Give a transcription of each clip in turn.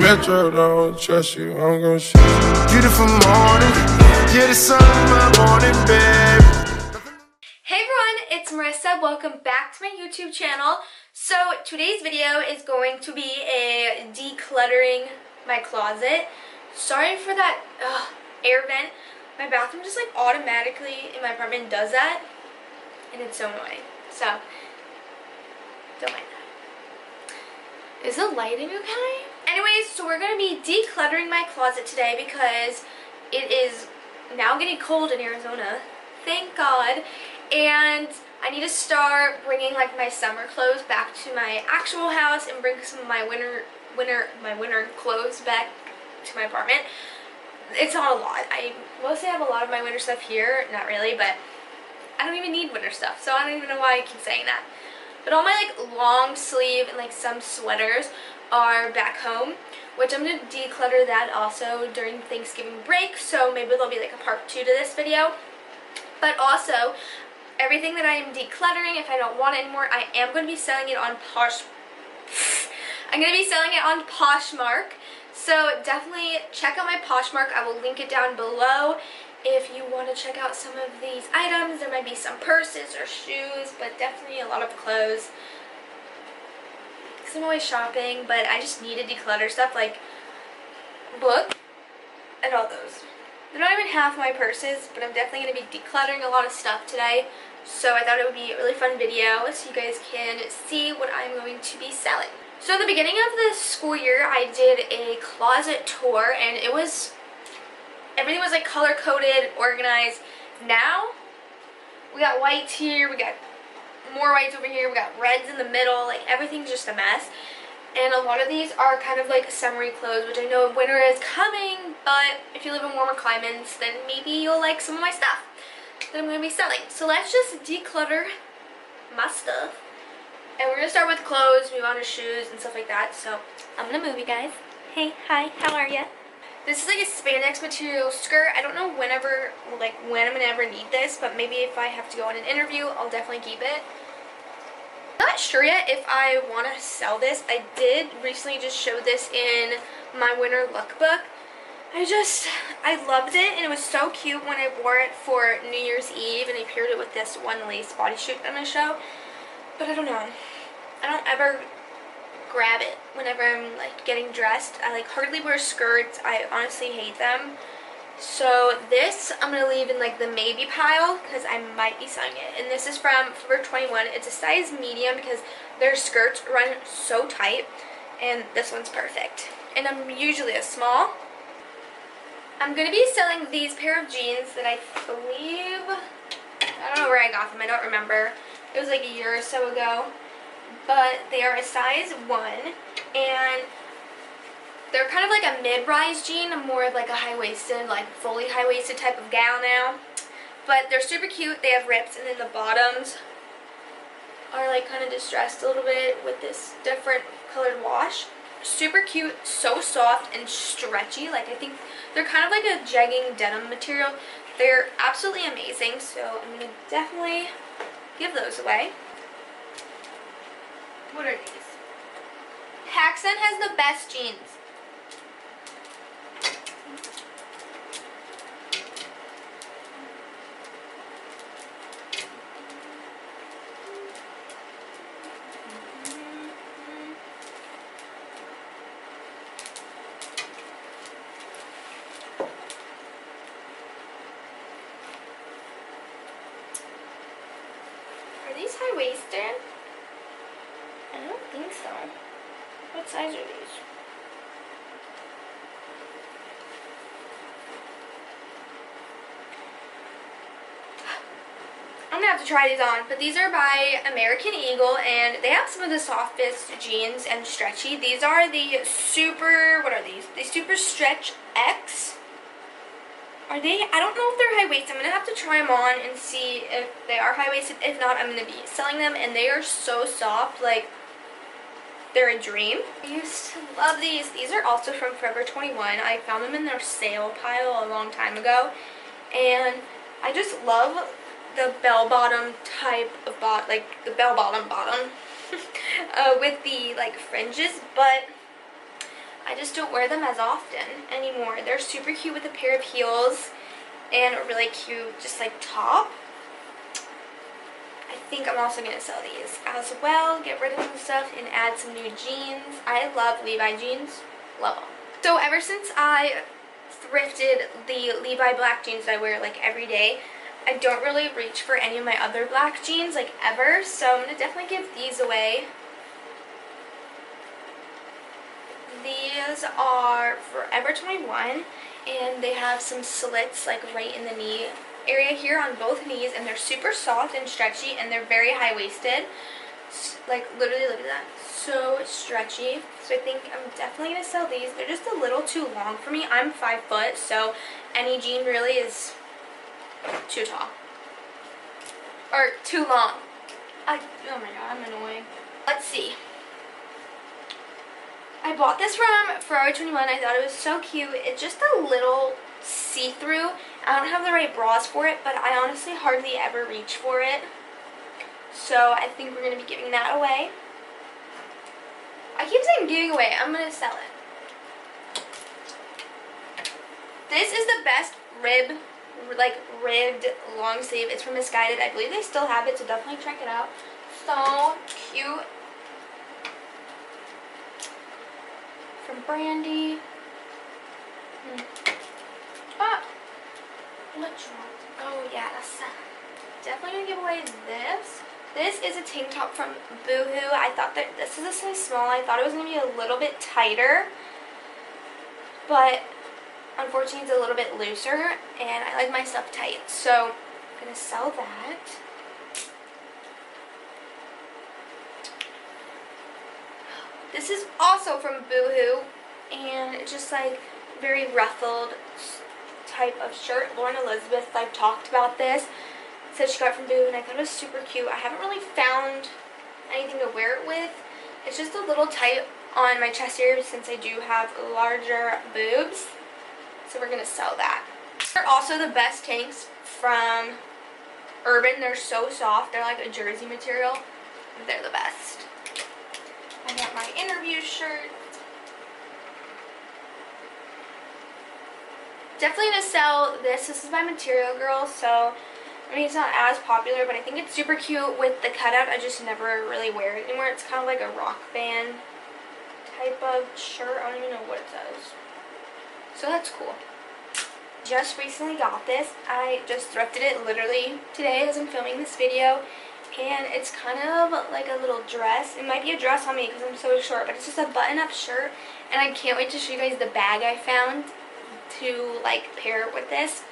Metro don't trust you, I'm gon' shoot you. Beautiful morning, you're the sun of my morning, babe. Hey everyone, it's Marissa. Welcome back to my YouTube channel. So today's video is going to be a decluttering my closet. Sorry for that air vent. My bathroom just like automatically in my apartment does that, and it's so annoying. So don't mind that. Is the lighting okay? Anyways, so we're going to be decluttering my closet today because it is now getting cold in Arizona. Thank God. And I need to start bringing like my summer clothes back to my actual house and bring some of my winter clothes back to my apartment. It's not a lot. I mostly have a lot of my winter stuff here. Not really, but I don't even need winter stuff, so I don't even know why I keep saying that. But all my like long sleeve and like some sweaters are back home, which I'm going to declutter that also during Thanksgiving break, so maybe there'll be like a part 2 to this video. But also, everything that I am decluttering, if I don't want it anymore, I am going to be selling it on Poshmark. So definitely check out my Poshmark. I will link it down below if you want to check out some of these items. There might be some purses or shoes, but definitely a lot of clothes. Because I'm always shopping, but I just need to declutter stuff like book and all those. They're not even half my purses, but I'm definitely going to be decluttering a lot of stuff today. So I thought it would be a really fun video so you guys can see what I'm going to be selling. So at the beginning of the school year, I did a closet tour, and everything was like color-coded, organized. Now, we got whites here, we got more whites over here, we got reds in the middle, like everything's just a mess. And a lot of these are kind of like summery clothes, which I know winter is coming, but if you live in warmer climates, then maybe you'll like some of my stuff that I'm going to be selling. So let's just declutter my stuff. And we're going to start with clothes, move on to shoes and stuff like that. So I'm going to move you guys. Hey, hi, how are ya? This is like a spandex material skirt. I don't know when I'm going to ever need this, but maybe if I have to go on an interview, I'll definitely keep it. I'm not sure yet if I want to sell this. I did recently just show this in my winter lookbook. I loved it, and it was so cute when I wore it for New Year's Eve, and I paired it with this one lace bodysuit I'm going to show. But I don't know. I don't ever grab it whenever I'm like getting dressed. I like hardly wear skirts. I honestly hate them. So this I'm going to leave in like the maybe pile because I might be selling it. And this is from Forever 21. It's a size medium because their skirts run so tight, and this one's perfect. And I'm usually a small. I'm going to be selling these pair of jeans that I believe, I don't know where I got them. I don't remember. It was like a year or so ago. But they are a size 1, and they're kind of like a mid-rise jean. I'm more of like a high-waisted, like fully high-waisted type of gal now. But they're super cute. They have rips, and then the bottoms are like kind of distressed a little bit with this different colored wash. Super cute, so soft and stretchy. Like I think they're kind of like a jegging denim material. They're absolutely amazing, so I'm going to definitely give those away. What are these? PacSun has the best jeans. Are these high-waisted? I don't think so. What size are these? I'm gonna have to try these on, but these are by American Eagle, and they have some of the softest jeans and stretchy. These are the super, what are these? The Super Stretch X. Are they? I don't know if they're high-waisted. I'm going to have to try them on and see if they are high-waisted. If not, I'm going to be selling them, and they are so soft. Like, they're a dream. I used to love these. These are also from Forever 21. I found them in their sale pile a long time ago, and I just love the bell-bottom type of like the bell-bottom bottom with the like fringes, but I just don't wear them as often anymore. They're super cute with a pair of heels and a really cute just like top. I think I'm also going to sell these as well. Get rid of some stuff and add some new jeans. I love Levi jeans. Love them. So ever since I thrifted the Levi black jeans that I wear like every day, I don't really reach for any of my other black jeans like ever. So I'm going to definitely give these away. These are Forever 21 and they have some slits like right in the knee area here on both knees, and they're super soft and stretchy, and they're very high-waisted. Like literally look at that, so stretchy. So I think I'm definitely gonna sell these. They're just a little too long for me. I'm 5 foot, so any jean really is too tall or too long. Oh my god, I'm annoying. Let's see. I bought this from Forever 21. I thought it was so cute. It's just a little see-through. I don't have the right bras for it, but I honestly hardly ever reach for it. So I think we're going to be giving that away. I keep saying giving away. I'm going to sell it. This is the best ribbed long sleeve. It's from Misguided. I believe they still have it, so definitely check it out. So cute. From Brandy. Oh yes. Definitely gonna give away this. This is a tank top from Boohoo. I thought that this is a size small. I thought it was gonna be a little bit tighter, but unfortunately it's a little bit looser, and I like my stuff tight, so I'm gonna sell that. This is also from Boohoo, and it's just like very ruffled type of shirt. Lauren Elizabeth, I've talked about this. Said she got it from Boohoo, and I thought it was super cute. I haven't really found anything to wear it with. It's just a little tight on my chest area since I do have larger boobs. So we're gonna sell that. They're also the best tanks from Urban. They're so soft. They're like a jersey material. They're the best. I got my interview shirt. Definitely gonna sell this. This is by Material Girl, so I mean it's not as popular, but I think it's super cute with the cutout. I just never really wear it anymore. It's kind of like a rock band type of shirt. I don't even know what it says. So that's cool. Just recently got this. I just thrifted it literally today as I'm filming this video. And it's kind of like a little dress. It might be a dress on me because I'm so short, but it's just a button-up shirt. And I can't wait to show you guys the bag I found to like pair with this.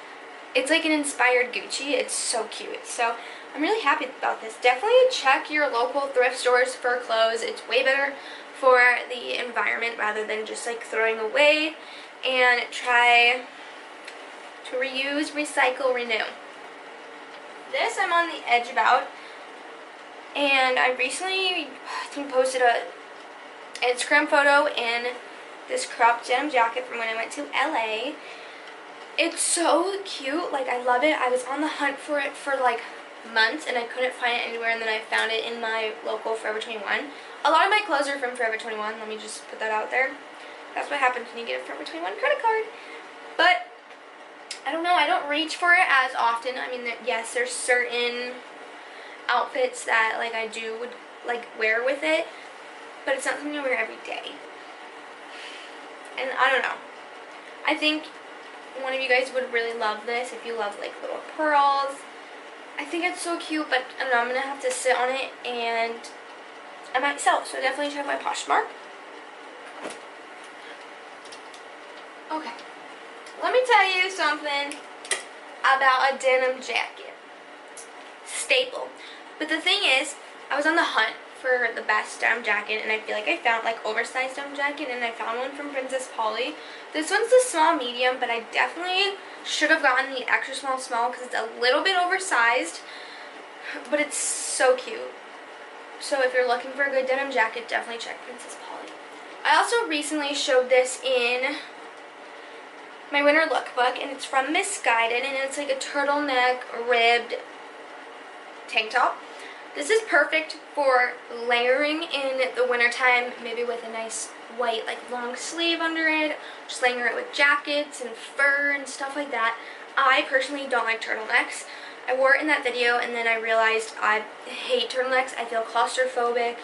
It's like an inspired Gucci. It's so cute. So I'm really happy about this. Definitely check your local thrift stores for clothes. It's way better for the environment rather than just like throwing away, and try to reuse, recycle, renew. This I'm on the edge about. And I recently, I think, posted a Instagram photo in this cropped denim jacket from when I went to LA. It's so cute. Like, I love it. I was on the hunt for it for like months and I couldn't find it anywhere, and then I found it in my local Forever 21. A lot of my clothes are from Forever 21. Let me just put that out there. That's what happens when you get a Forever 21 credit card. But I don't know. I don't reach for it as often. I mean, yes, there's certain outfits that like I do would like wear with it, but it's not something I wear every day. And I don't know. I think one of you guys would really love this if you love like little pearls. I think it's so cute, but I don't know, I'm gonna have to sit on it and I might sell it, so definitely check my Poshmark. Okay, let me tell you something about a denim jacket. Staple. But the thing is, I was on the hunt for the best denim jacket, and I feel like I found like oversized denim jacket, and I found one from Princess Polly. This one's a small medium, but I definitely should have gotten the extra small because it's a little bit oversized, but it's so cute. So if you're looking for a good denim jacket, definitely check Princess Polly. I also recently showed this in my winter lookbook, and it's from Misguided, and it's like a turtleneck ribbed tank top. This is perfect for layering in the wintertime, maybe with a nice white like long sleeve under it, just layer it with jackets and fur and stuff like that. I personally don't like turtlenecks. I wore it in that video and then I realized I hate turtlenecks. I feel claustrophobic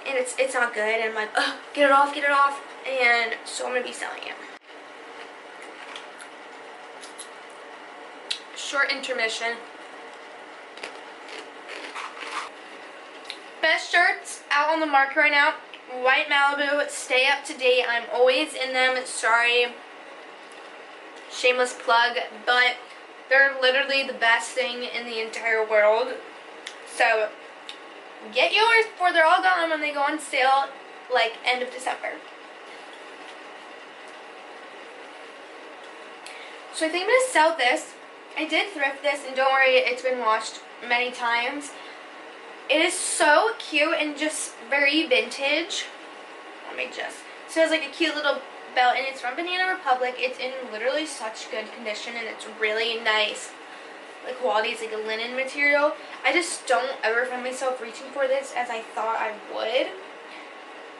and it's not good, and I'm like, oh, get it off, and so I'm going to be selling it. Short intermission. Best shirts out on the market right now. White Malibu, stay up to date. I'm always in them. Sorry, shameless plug, but they're literally the best thing in the entire world. So get yours before they're all gone when they go on sale, like end of December. So I think I'm going to sell this. I did thrift this, and don't worry, it's been washed many times. It is so cute and just very vintage. Let me just... So it has like a cute little belt, and it's from Banana Republic. It's in literally such good condition, and it's really nice. The quality is like a linen material. I just don't ever find myself reaching for this as I thought I would.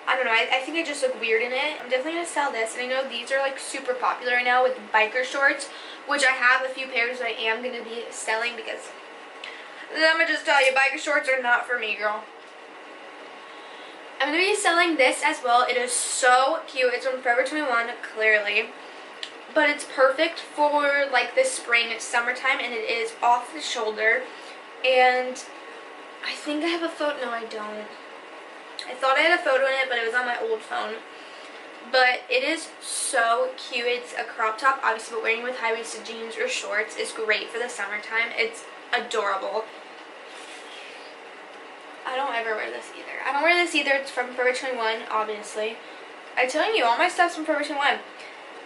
I don't know, I think I just look weird in it. I'm definitely going to sell this, and I know these are like super popular right now with biker shorts, which I have a few pairs that I am going to be selling because I'm going to just tell you, biker shorts are not for me, girl. I'm going to be selling this as well. It is so cute. It's from Forever 21, clearly. But it's perfect for like this spring, summertime, and it is off the shoulder. And I think I have a photo. No, I don't. I thought I had a photo in it, but it was on my old phone. But it is so cute. It's a crop top, obviously, but wearing it with high-waisted jeans or shorts is great for the summertime. It's adorable. I don't ever wear this either. I don't wear this either. It's from Forever 21, obviously. I'm telling you, all my stuff's from Forever 21.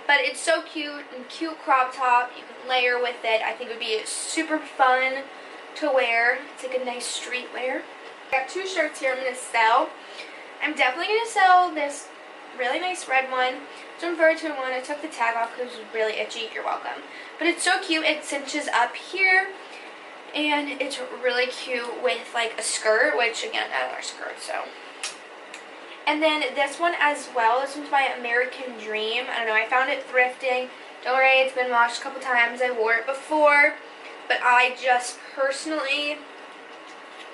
But it's so cute, and cute crop top. You can layer with it. I think it would be super fun to wear. It's like a nice street wear. I got two shirts here I'm going to sell. I'm definitely going to sell this really nice red one. It's from Forever 21. I took the tag off because it was really itchy. You're welcome. But it's so cute. It cinches up here. And it's really cute with like a skirt, which again, I don't wear skirts, so. And then this one as well. This one's by American Dream. I don't know, I found it thrifting. Don't worry, it's been washed a couple times. I wore it before. But I just personally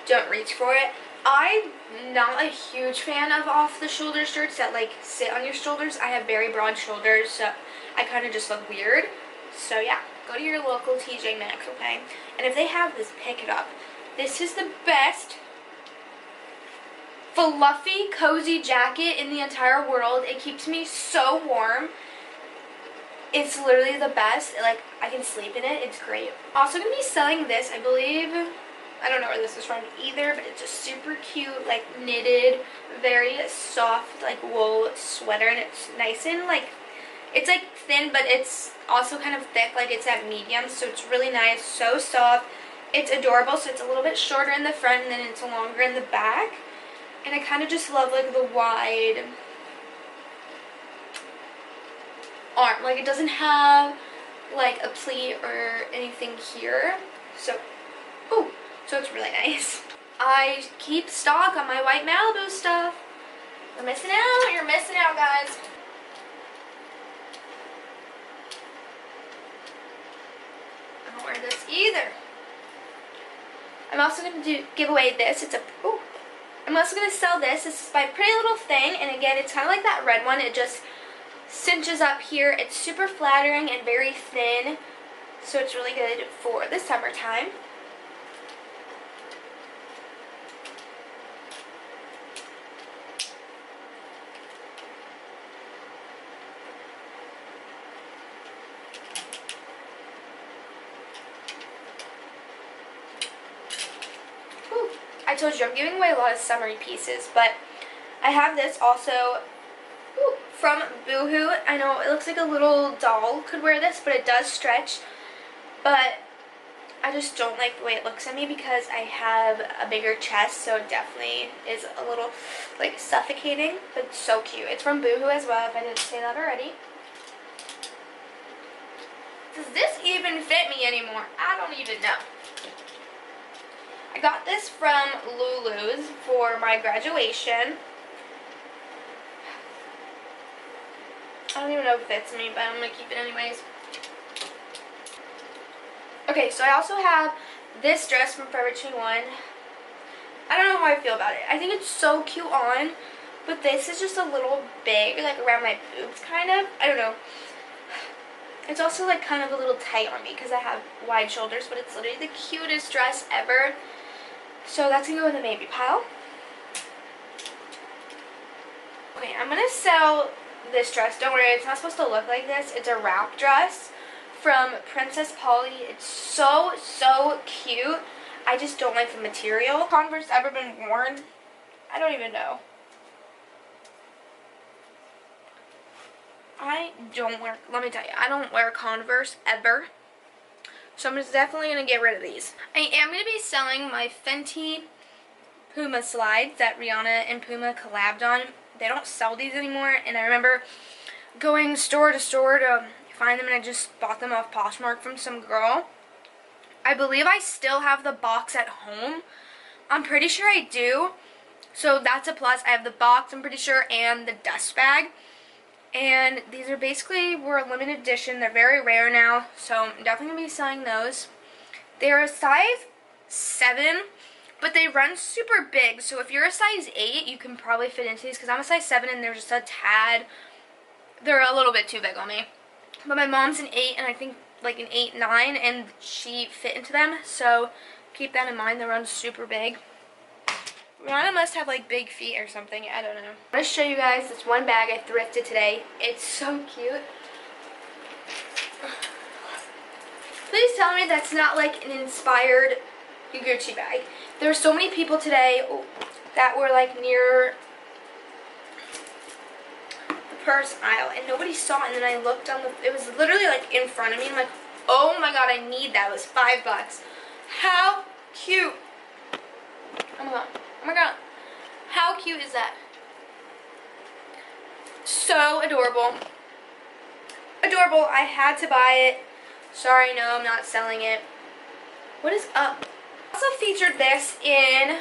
don't reach for it. I'm not a huge fan of off-the-shoulder shirts that like sit on your shoulders. I have very broad shoulders, so I kind of just look weird. So yeah, go to your local TJ Maxx, okay? And if they have this, pick it up. This is the best fluffy, cozy jacket in the entire world. It keeps me so warm. It's literally the best. Like, I can sleep in it. It's great. Also going to be selling this, I believe. I don't know where this is from either, but it's a super cute, like, knitted, very soft, like, wool sweater. And it's nice and, like, it's, like, thin, but it's also kind of thick. Like, it's at medium, so it's really nice. So soft. It's adorable, so it's a little bit shorter in the front, and then it's longer in the back. And I kind of just love, like, the wide arm. Like, it doesn't have, like, a pleat or anything here. So, ooh. So it's really nice. I keep stock on my White Malibu stuff. You're missing out. You're missing out, guys. I don't wear this either. I'm also going to give away this. It's a... Ooh. I'm also going to sell this. This is by Pretty Little Thing. And again, it's kind of like that red one. It just cinches up here. It's super flattering and very thin. So it's really good for the summertime. I told you I'm giving away a lot of summery pieces, but I have this also from Boohoo. I know it looks like a little doll could wear this, but it does stretch. But I just don't like the way it looks on me because I have a bigger chest, so it definitely is a little like suffocating, but it's so cute. It's from Boohoo as well, if I didn't say that already. Does this even fit me anymore? I don't even know. I got this from Lulu's for my graduation. I don't even know if it fits me, but I'm going to keep it anyways. Okay, so I also have this dress from Forever 21. I don't know how I feel about it. I think it's so cute on, but this is just a little big, like around my boobs kind of. I don't know. It's also like kind of a little tight on me because I have wide shoulders, but it's literally the cutest dress ever. So that's going to go in the maybe pile. Okay, I'm going to sell this dress. Don't worry, it's not supposed to look like this. It's a wrap dress from Princess Polly. It's so, so cute. I just don't like the material. Converse ever been worn? I don't even know. I don't wear, let me tell you, I don't wear Converse ever. So I'm definitely going to get rid of these. I am going to be selling my Fenty Puma slides that Rihanna and Puma collabed on. They don't sell these anymore, and I remember going store to store to find them, and I just bought them off Poshmark from some girl. I believe I still have the box at home. I'm pretty sure I do. So that's a plus. I have the box, I'm pretty sure, and the dust bag. And these are basically, were a limited edition. They're very rare now, so I'm definitely going to be selling those. They're a size 7, but they run super big. So if you're a size 8, you can probably fit into these, because I'm a size 7 and they're just a tad, they're a little bit too big on me. But my mom's an 8 and I think like an 8, 9, and she fit into them. So keep that in mind. They run super big. Rihanna must have like big feet or something. I don't know. I'm going to show you guys this one bag I thrifted today. It's so cute. Please tell me that's not like an inspired Gucci bag. There were so many people today that were like near the purse aisle and nobody saw it, and then I looked on the, it was literally like in front of me. I'm like, oh my god, I need that. It was $5. How cute. Oh my god. Oh my god. How cute is that? So adorable. Adorable. I had to buy it. Sorry, no, I'm not selling it. What is up? I also featured this in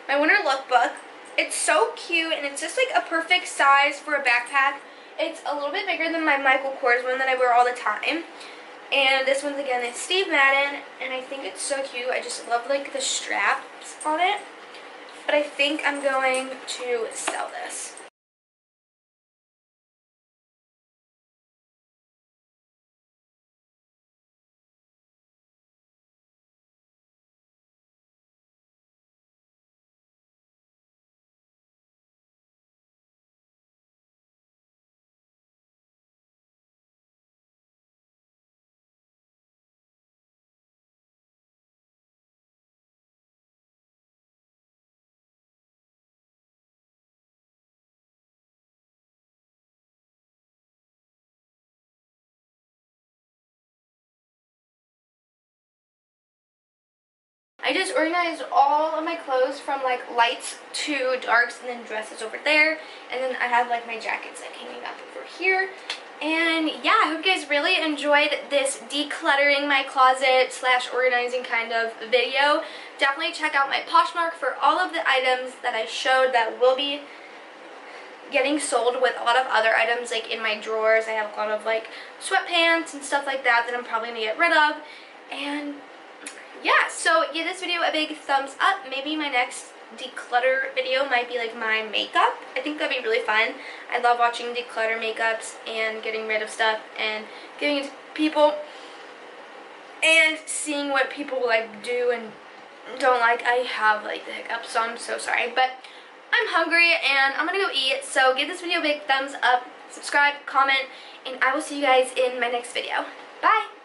my winter lookbook. It's so cute, and it's just like a perfect size for a backpack. It's a little bit bigger than my Michael Kors one that I wear all the time. And this one's again is Steve Madden, and I think it's so cute. I just love like the straps on it. But I think I'm going to sell this. I just organized all of my clothes from like lights to darks, and then dresses over there, and then I have like my jackets like hanging up over here. And yeah, I hope you guys really enjoyed this decluttering my closet / organizing kind of video. Definitely check out my Poshmark for all of the items that I showed that will be getting sold, with a lot of other items like in my drawers. I have a lot of like sweatpants and stuff like that that I'm probably going to get rid of. And yeah, so give this video a big thumbs up. Maybe my next declutter video might be like my makeup. I think that'd be really fun. I love watching declutter makeups and getting rid of stuff and giving it to people and seeing what people like do and don't like. I have like the hiccups, so I'm so sorry, but I'm hungry and I'm gonna go eat. So give this video a big thumbs up, subscribe, comment, and I will see you guys in my next video. Bye!